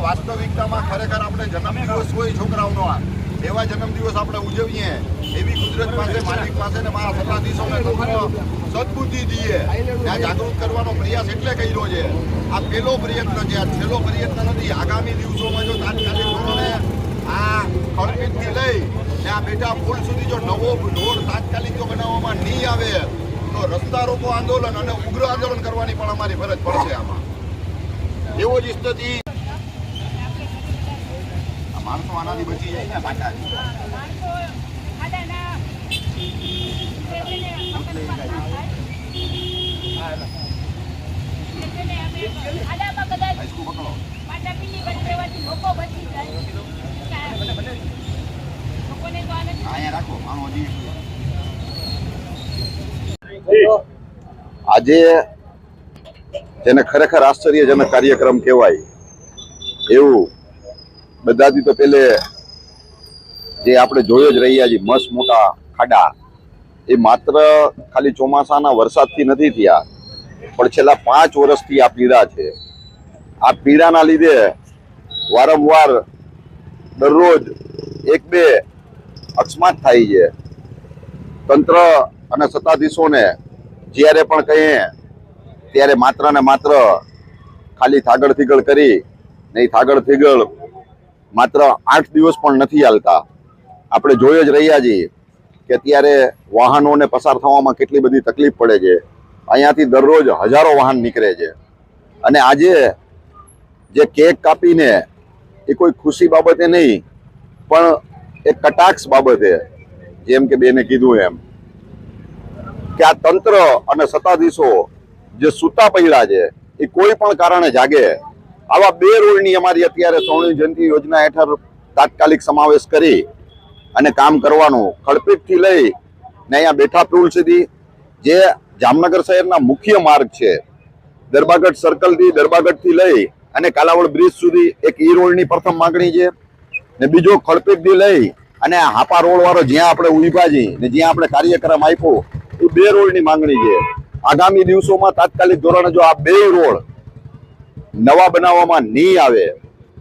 વાસ્તવિકતામાં ખરેખર આપણે જન્મદિવસ હોય છોકરાઓનો એવા જન્મદિવસ આપણે ઉજવીએ એવી કુદરત પાસે માલિક પાસે ને મારા સત્તાધીશોને સદબુદ્ધિ દઈએ ત્યાં જાગૃત કરવાનો પ્રયાસ એટલે કર્યો છે। આ પહેલો પ્રયત્ન છે, આ છેલ્લો પ્રયત્ન નથી। આગામી દિવસોમાં જો તાત્કાલિક ધોરણે આ ખડપીટથી લઈ ને આ બેઠા પુલ સુધી જો નવો રોડ તાત્કાલિક જો બનાવવામાં નહીં આવે તો રસ્તા રોકો આંદોલન અને ઉગ્ર આંદોલન કરવાની પણ અમારી ફરજ પડશે। આમાં એવો જ સ્થિતિ માણસો આનાથી બચી જાય ને પાછા આજે જેને ખરેખર આશ્ચર્યજનક કાર્યક્રમ કહેવાય એવું બધાથી તો પેલે જે આપણે જોઈ જ રહ્યા છીએ મસ્ત મોટા ખાડા એ માત્ર ખાલી ચોમાસાના વરસાદથી નથી થયા પણ છેલ્લા 5 વર્ષથી આ પીડા છે। આ પીડાના લીધે વારંવાર દરરોજ 1-2 અકસ્માત થાય છે। તંત્ર અને સત્તાધીશોને જ્યારે પણ કહીએ ત્યારે માત્ર ને માત્ર ખાલી થાગડ થીગડ કરી નહીં। થાગડ થીગડ માત્ર 8 દિવસ પણ નથી હાલતા। આપણે જોઈ જ રહ્યા છીએ કે અત્યારે વાહનોને પસાર થવામાં કેટલી બધી તકલીફ પડે છે। અહીંયાથી દરરોજ હજારો વાહન નીકળે છે અને આજે જે કેક કાપીને એ કોઈ ખુશી બાબતે નહીં પણ એક કટાક્ષ બાબતે જેમ કે બેને કીધું એમ કે આ તંત્ર અને સત્તાધીશો જે સૂતા પડ્યા છે એ કોઈ પણ કારણે જાગે। આવા 2 રોડની અમારી અત્યારે સ્વર્ણિમ જયંતિ યોજના હેઠળ તાત્કાલિક સમાવેશ કરી અને કામ કરવાનું। ખડપીટથી લઈ ને અહીંયા બેઠા પુલ સુધી જે જામનગર શહેરના મુખ્ય માર્ગ છે, દરબાગઢ સર્કલથી દરબાગઢથી લઈ અને કાલાવડ બ્રિજ સુધી એક ઈ રોડની પ્રથમ માંગણી છે ને બીજો ખડપીટથી લઈ અને હાપા રોડ વાળો જ્યાં આપણે ઉભા છીએ ને જ્યાં આપણે કાર્યક્રમ આપ્યો એ 2 રોડની માંગણી છે। આગામી દિવસોમાં તાત્કાલિક ધોરણે જો આ 2 રોડ નવા બનાવવામાં નહીં આવે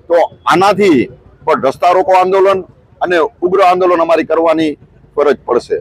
તો આનાથી પણ રસ્તા રોકો આંદોલન અને ઉગ્ર આંદોલન અમારી કરવાની ફરજ પડશે।